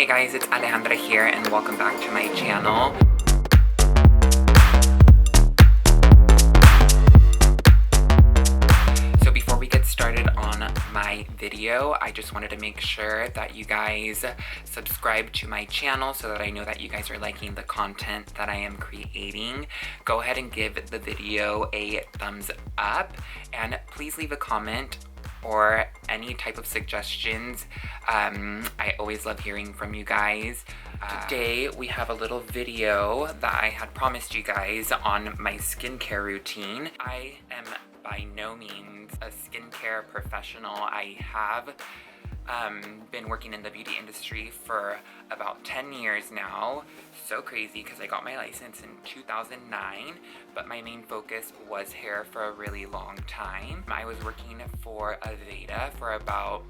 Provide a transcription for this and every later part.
Hey guys, it's Alejandra here and welcome back to my channel. So before we get started on my video, I just wanted to make sure that you guys subscribe to my channel so that I know that you guys are liking the content that I am creating. Go ahead and give the video a thumbs up and please leave a comment or any type of suggestions. I always love hearing from you guys. Today we have a little video that I had promised you guys on my skincare routine. I am by no means a skincare professional. I have been working in the beauty industry for about 10 years now. So crazy because I got my license in 2009, but my main focus was hair for a really long time. I was working for Aveda for about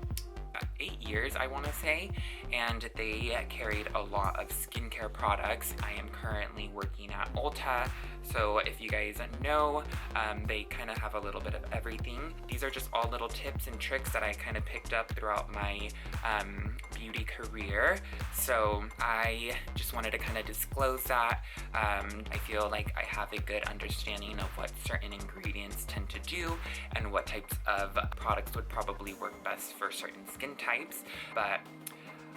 8 years, I want to say, and they carried a lot of skincare products. I am currently working at Ulta, so if you guys know, they kind of have a little bit of everything. These are just all little tips and tricks that I kind of picked up throughout my beauty career, so I just wanted to kind of disclose that. I feel like I have a good understanding of what certain ingredients tend to do and what types of products would probably work best for certain skin types. But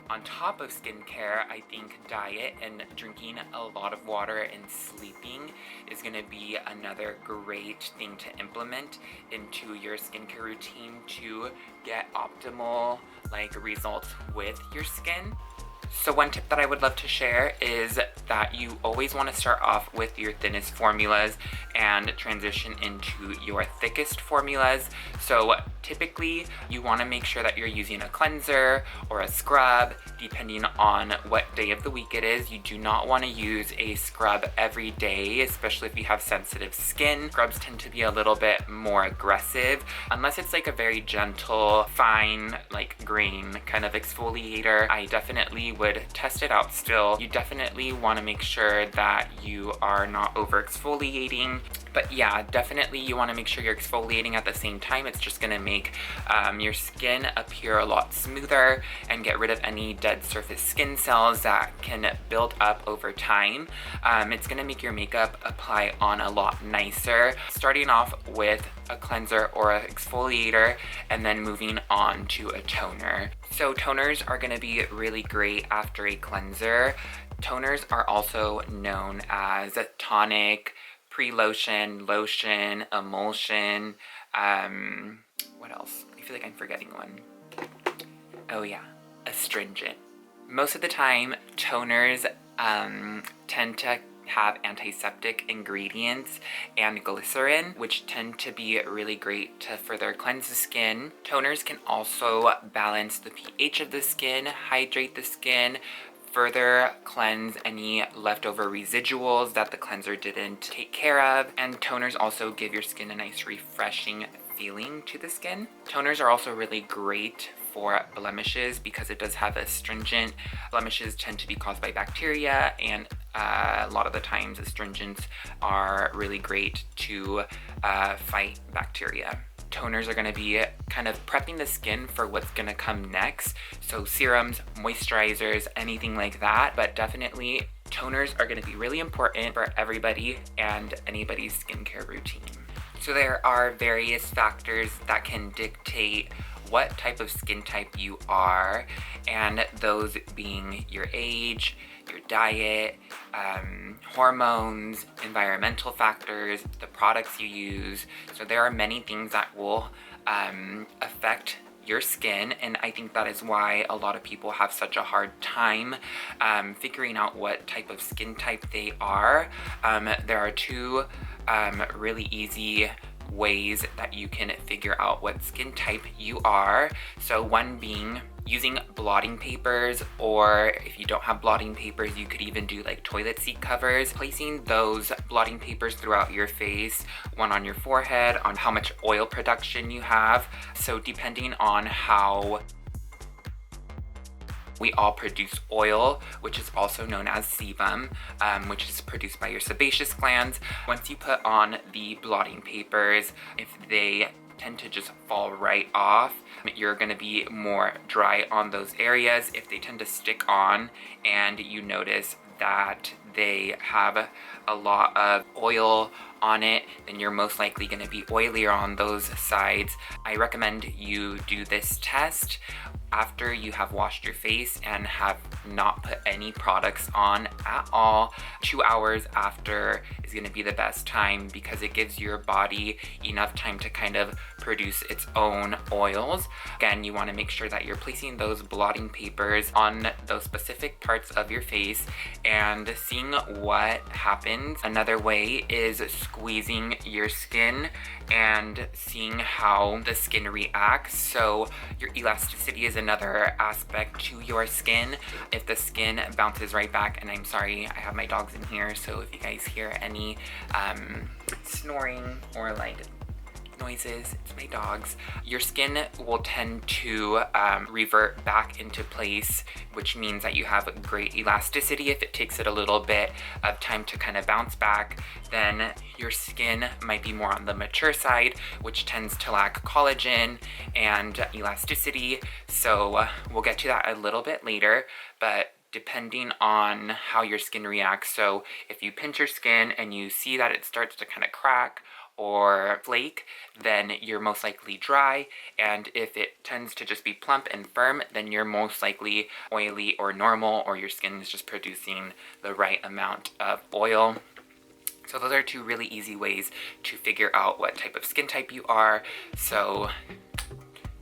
on top of skincare, I think diet and drinking a lot of water and sleeping is going to be another great thing to implement into your skincare routine to get optimal results with your skin. So one tip that I would love to share is that you always want to start off with your thinnest formulas and transition into your thickest formulas. So typically you want to make sure that you're using a cleanser or a scrub depending on what day of the week it is. You do not want to use a scrub every day, especially if you have sensitive skin. Scrubs tend to be a little bit more aggressive unless it's like a very gentle, fine, grain kind of exfoliator. I definitely would test it out still. You definitely want to make sure that you are not over exfoliating. But yeah, definitely you want to make sure you're exfoliating at the same time. It's just going to make your skin appear a lot smoother and get rid of any dead surface skin cells that can build up over time. It's going to make your makeup apply on a lot nicer. Starting off with a cleanser or an exfoliator and then moving on to a toner. So toners are going to be really great after a cleanser. Toners are also known as a tonic, pre-lotion, lotion, emulsion, what else? I feel like I'm forgetting one. Oh yeah, astringent. Most of the time, toners tend to have antiseptic ingredients and glycerin, which tend to be really great to further cleanse the skin. Toners can also balance the pH of the skin, hydrate the skin, further cleanse any leftover residuals that the cleanser didn't take care of, and toners also give your skin a nice refreshing feeling to the skin. Toners are also really great for blemishes because it does have astringent. Blemishes tend to be caused by bacteria, and a lot of the times astringents are really great to fight bacteria. Toners are going to be kind of prepping the skin for what's going to come next. So serums, moisturizers, anything like that. But definitely toners are going to be really important for everybody and anybody's skincare routine. So there are various factors that can dictate what type of skin type you are, and those being your age, your diet, hormones, environmental factors, the products you use. So there are many things that will affect your skin, and I think that is why a lot of people have such a hard time figuring out what type of skin type they are. There are two really easy ways that you can figure out what skin type you are. So one being using blotting papers, or if you don't have blotting papers, you could even do toilet seat covers. Placing those blotting papers throughout your face, one on your forehead, on how much oil production you have. So depending on how we all produce oil, which is also known as sebum, which is produced by your sebaceous glands. Once you put on the blotting papers, if they tend to just fall right off. You're gonna be more dry on those areas. If they tend to stick on and you notice that they have a lot of oil on it, then you're most likely going to be oilier on those sides. I recommend you do this test after you have washed your face and have not put any products on at all. 2 hours after is going to be the best time because it gives your body enough time to kind of produce its own oils. Again, you want to make sure that you're placing those blotting papers on those specific parts of your face and seeing what happens. Another way is squeezing your skin and seeing how the skin reacts. So your elasticity is another aspect to your skin. If the skin bounces right back, and I'm sorry, I have my dogs in here, so if you guys hear any snoring or like noises, it's my dogs. Your skin will tend to revert back into place, which means that you have great elasticity. If it takes it a little bit of time to kind of bounce back, then your skin might be more on the mature side, which tends to lack collagen and elasticity. So we'll get to that a little bit later, but depending on how your skin reacts. So if you pinch your skin and you see that it starts to kind of crack or flake, then you're most likely dry. And if it tends to just be plump and firm, then you're most likely oily or normal, or your skin is just producing the right amount of oil. So those are two really easy ways to figure out what type of skin type you are. So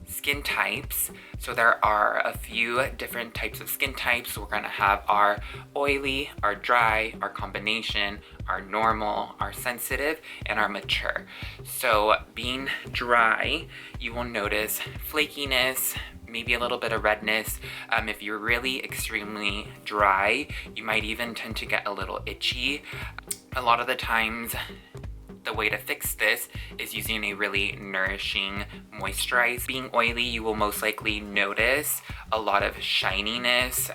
skin types. So there are a few different types of skin types. We're gonna have our oily, our dry, our combination, our normal, our sensitive, and our mature. So being dry, you will notice flakiness, maybe a little bit of redness. If you're really extremely dry, you might even tend to get a little itchy. A lot of the times, the way to fix this is using a really nourishing moisturizer. Being oily, you will most likely notice a lot of shininess.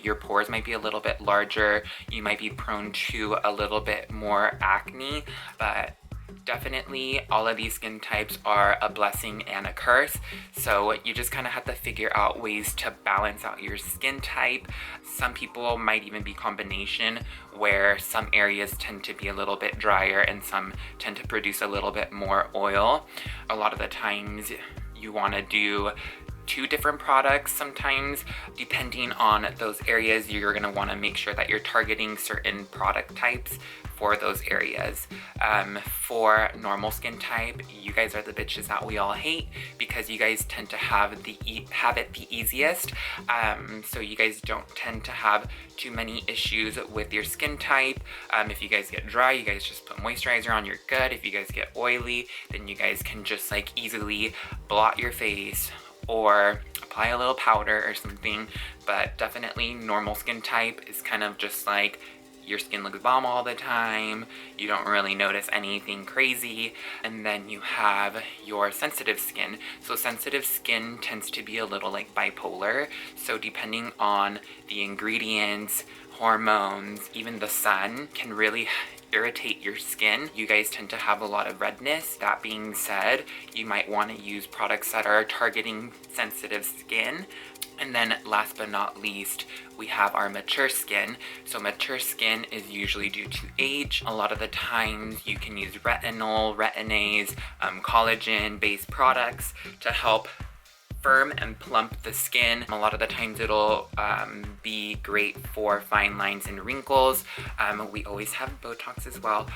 Your pores might be a little bit larger. You might be prone to a little bit more acne, but definitely all of these skin types are a blessing and a curse. So you just kind of have to figure out ways to balance out your skin type. Some people might even be combination, where some areas tend to be a little bit drier and some tend to produce a little bit more oil. A lot of the times you want to do 2 different products. Sometimes, depending on those areas, you're going to want to make sure that you're targeting certain product types for those areas. For normal skin type, you guys are the bitches that we all hate because you guys tend to have it the easiest. So you guys don't tend to have too many issues with your skin type. If you guys get dry, you guys just put moisturizer on, you're good. If you guys get oily, then you guys can just like easily blot your face or apply a little powder or something. But definitely normal skin type is kind of just like your skin looks bomb all the time, you don't really notice anything crazy. And then you have your sensitive skin. So sensitive skin tends to be a little like bipolar. So depending on the ingredients, hormones, even the sun can really irritate your skin. You guys tend to have a lot of redness. That being said, you might want to use products that are targeting sensitive skin. And then last but not least, we have our mature skin. So mature skin is usually due to age. A lot of the times you can use retinol, retin-A's, collagen-based products to help firm and plump the skin. A lot of the times it'll be great for fine lines and wrinkles. We always have Botox as well.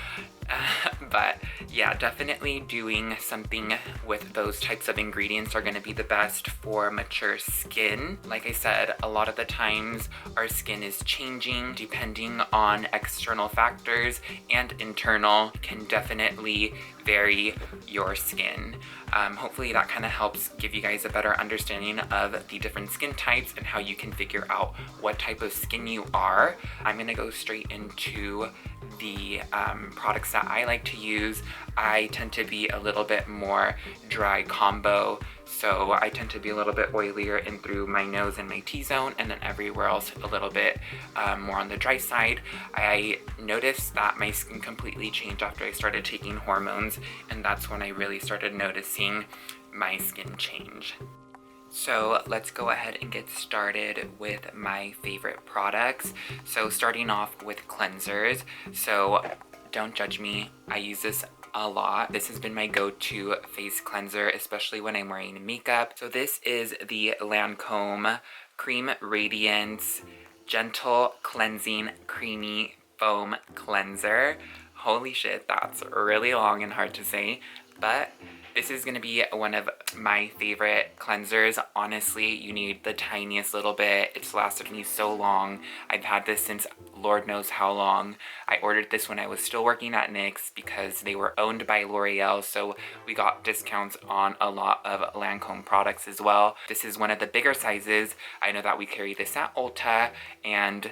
But yeah, definitely doing something with those types of ingredients are going to be the best for mature skin. Like I said, a lot of the times our skin is changing depending on external factors, and internal can definitely vary your skin. Hopefully that kind of helps give you guys a better understanding of the different skin types and how you can figure out what type of skin you are. I'm going to go straight into the products that that I like to use, I tend to be a little bit more dry combo. So I tend to be a little bit oilier in through my nose and my T-zone, and then everywhere else a little bit more on the dry side. I noticed that my skin completely changed after I started taking hormones, and that's when I really started noticing my skin change. So let's go ahead and get started with my favorite products. So starting off with cleansers. So don't judge me, I use this a lot. This has been my go-to face cleanser, especially when I'm wearing makeup. So this is the Lancome Cream Radiance Gentle Cleansing Creamy Foam Cleanser. Holy shit, that's really long and hard to say, but this is going to be one of my favorite cleansers. Honestly, you need the tiniest little bit. It's lasted me so long. I've had this since Lord knows how long. I ordered this when I was still working at NYX because they were owned by L'Oreal, so we got discounts on a lot of Lancome products as well. This is one of the bigger sizes. I know that we carry this at Ulta, and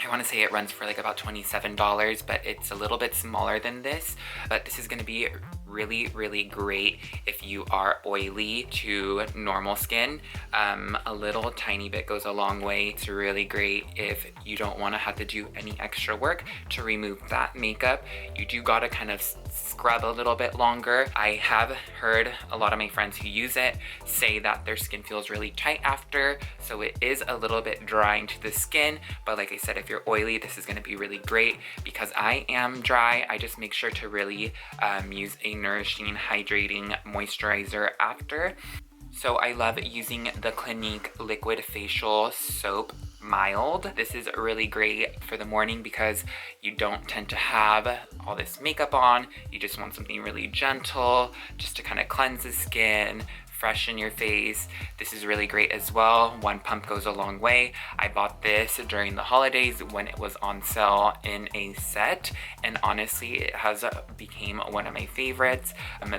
I want to say it runs for like about $27, but it's a little bit smaller than this. But this is going to be really, really great if you are oily to normal skin. A little tiny bit goes a long way. It's really great if you don't want to have to do any extra work to remove that makeup. You do gotta kind of scrub a little bit longer. I have heard a lot of my friends who use it say that their skin feels really tight after, so it is a little bit drying to the skin. But like I said, if you're oily, this is going to be really great. Because I am dry, I just make sure to really use a nourishing, hydrating moisturizer after. So I love using the Clinique Liquid Facial Soap Mild. This is really great for the morning because you don't tend to have all this makeup on. You just want something really gentle, just to kind of cleanse the skin, freshen your face. This is really great as well. One pump goes a long way. I bought this during the holidays when it was on sale in a set, and honestly it has became one of my favorites.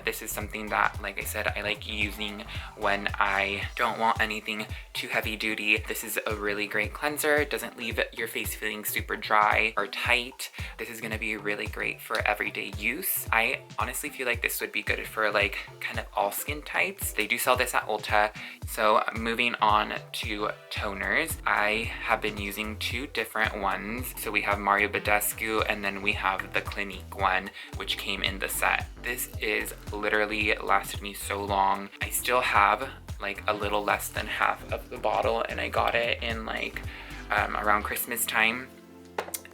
This is something that, like I said, I like using when I don't want anything too heavy duty. This is a really great cleanser. It doesn't leave your face feeling super dry or tight. This is going to be really great for everyday use. I honestly feel like this would be good for like kind of all skin types. They do sell this at Ulta. So moving on to toners, I have been using two different ones. So we have Badescu, and then we have the Clinique one, which came in the set. This is literally lasted me so long. I still have like a little less than half of the bottle, and I got it in like around Christmas time.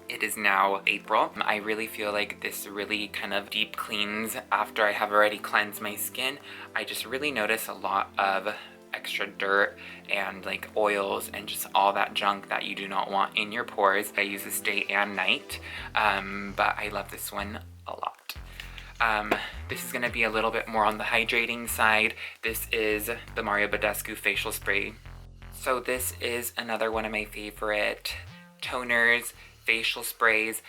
It is now April. I really feel like this really kind of deep cleans after I have already cleansed my skin. I just really notice a lot of extra dirt and like oils and just all that junk that you do not want in your pores. I use this day and night, but I love this one a lot. This is going to be a little bit more on the hydrating side. This is the Badescu facial spray. So this is another one of my favorite toners, facial sprays.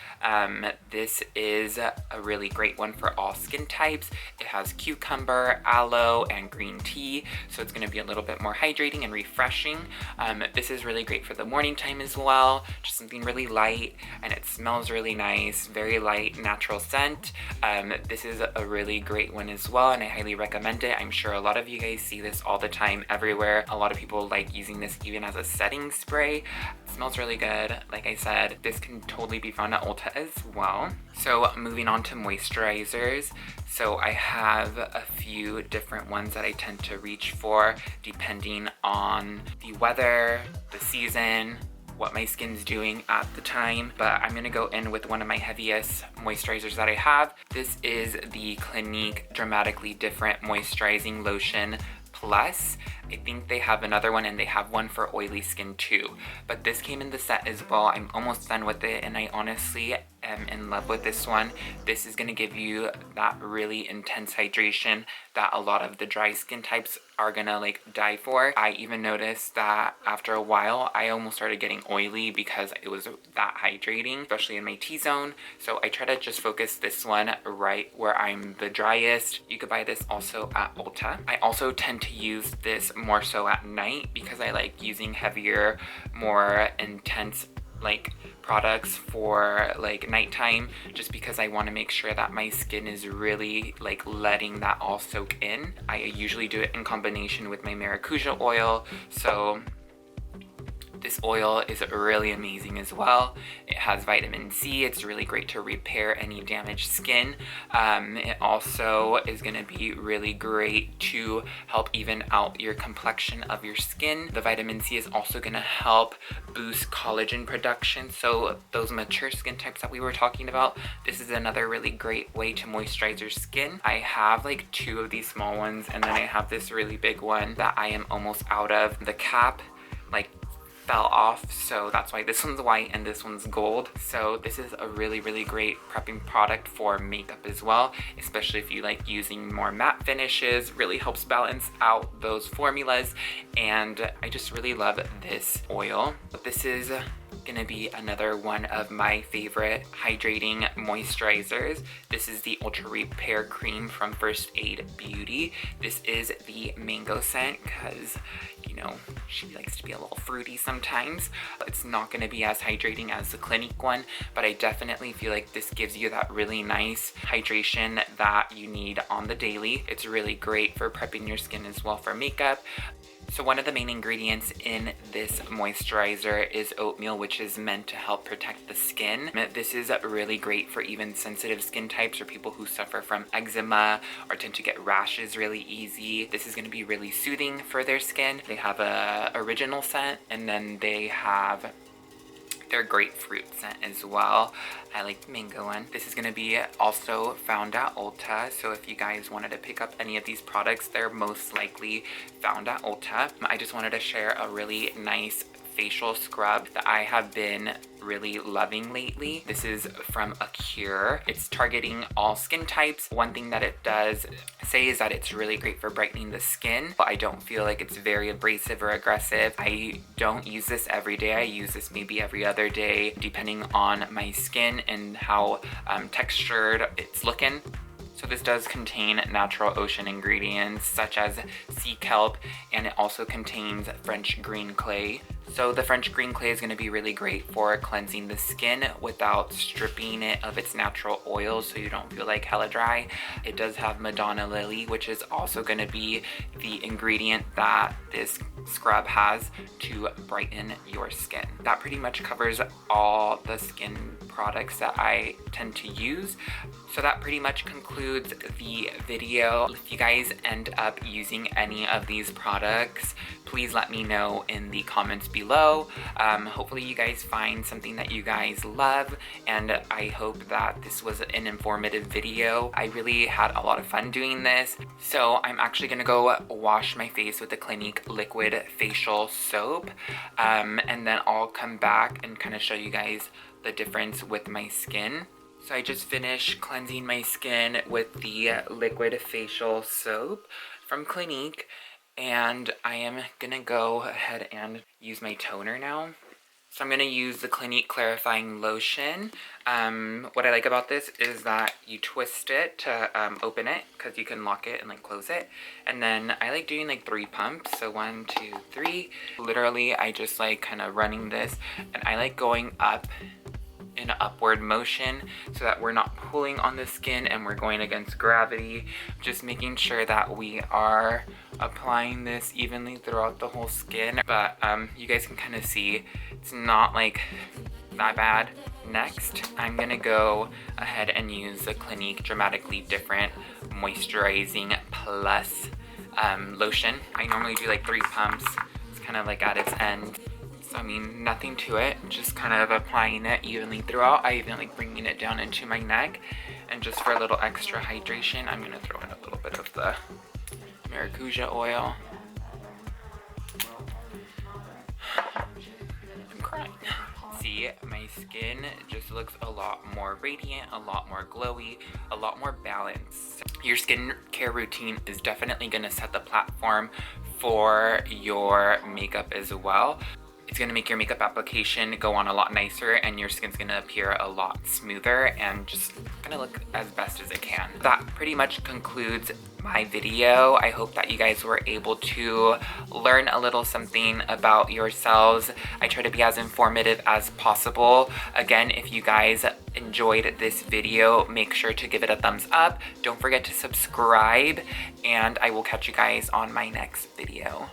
This is a really great one for all skin types. It has cucumber, aloe, and green tea, so it's going to be a little bit more hydrating and refreshing. This is really great for the morning time as well, just something really light, and it smells really nice, very light, natural scent. This is a really great one as well, and I highly recommend it. I'm sure a lot of you guys see this all the time everywhere. A lot of people like using this even as a setting spray. It smells really good. Like I said, this can totally be found at Ulta as well. So moving on to moisturizers. So I have a few different ones that I tend to reach for depending on the weather, the season, what my skin's doing at the time. But I'm gonna go in with one of my heaviest moisturizers that I have. This is the Clinique Dramatically Different Moisturizing Lotion Plus. I think they have another one, and they have one for oily skin too. But this came in the set as well. I'm almost done with it, and I honestly am in love with this one. This is gonna give you that really intense hydration that a lot of the dry skin types are gonna like die for. I even noticed that after a while, I almost started getting oily because it was that hydrating, especially in my T-zone. So I try to just focus this one right where I'm the driest. You could buy this also at Ulta. I also tend to use this more so at night because I like using heavier, more intense like products for like nighttime, just because I want to make sure that my skin is really like letting that all soak in. I usually do it in combination with my maracuja oil, so this oil is really amazing as well. It has vitamin C. It's really great to repair any damaged skin. It also is going to be really great to help even out your complexion of your skin. The vitamin C is also going to help boost collagen production. So those mature skin types that we were talking about, this is another really great way to moisturize your skin. I have like 2 of these small ones, and then I have this really big one that I am almost out of. The cap like fell off, so that's why this one's white and this one's gold. So this is a really great prepping product for makeup as well, especially if you like using more matte finishes. Really helps balance out those formulas, and I just really love this oil. But this is gonna be another one of my favorite hydrating moisturizers. This is the Ultra Repair Cream from First Aid Beauty. This is the mango scent because, you know, she likes to be a little fruity sometimes. It's not going to be as hydrating as the Clinique one, but I definitely feel like this gives you that really nice hydration that you need on the daily. It's really great for prepping your skin as well for makeup. So one of the main ingredients in this moisturizer is oatmeal, which is meant to help protect the skin. This is really great for even sensitive skin types or people who suffer from eczema or tend to get rashes really easy. This is going to be really soothing for their skin. They have a original scent, and then they have their grapefruit scent as well. I like the mango one. This is going to be also found at Ulta, so if you guys wanted to pick up any of these products, they're most likely found at Ulta. I just wanted to share a really nice facial scrub that I have been really loving lately. This is from ACURE. It's targeting all skin types. One thing that it does say is that it's really great for brightening the skin, but I don't feel like it's very abrasive or aggressive. I don't use this every day. I use this maybe every other day, depending on my skin and how textured it's looking. So this does contain natural ocean ingredients such as sea kelp, and it also contains French green clay. So the French green clay is going to be really great for cleansing the skin without stripping it of its natural oils, so you don't feel like hella dry. It does have Madonna lily, which is also going to be the ingredient that this scrub has to brighten your skin. That pretty much covers all the skin products that I tend to use. So that pretty much concludes the video. If you guys end up using any of these products, please let me know in the comments below. Hopefully you guys find something that you guys love, and I hope that this was an informative video. I really had a lot of fun doing this. So I'm actually gonna go wash my face with the Clinique liquid facial soap, and then I'll come back and kind of show you guys the difference with my skin. So I just finished cleansing my skin with the liquid facial soap from Clinique, and I am gonna go ahead and use my toner now. So I'm gonna use the Clinique Clarifying Lotion. What I like about this is that you twist it to open it, because you can lock it and like close it. And then I like doing like 3 pumps, so 1, 2, 3. Literally, I just like kind of running this, and I like going up in an upward motion so that we're not pulling on the skin and we're going against gravity. Just making sure that we are applying this evenly throughout the whole skin. But you guys can kind of see it's not like that bad. Next, I'm gonna go ahead and use the Clinique Dramatically Different Moisturizing Plus lotion. I normally do like 3 pumps. It's kind of like at its end. So, I mean, nothing to it, just kind of applying it evenly throughout. I even like bringing it down into my neck. And just for a little extra hydration, I'm gonna throw in a little bit of the maracuja oil. I'm crying. See, my skin just looks a lot more radiant, a lot more glowy, a lot more balanced. Your skincare routine is definitely gonna set the platform for your makeup as well. It's gonna make your makeup application go on a lot nicer and your skin's gonna appear a lot smoother and just gonna look as best as it can. That pretty much concludes my video. I hope that you guys were able to learn a little something about yourselves. I try to be as informative as possible. Again, if you guys enjoyed this video, make sure to give it a thumbs up. Don't forget to subscribe, and I will catch you guys on my next video.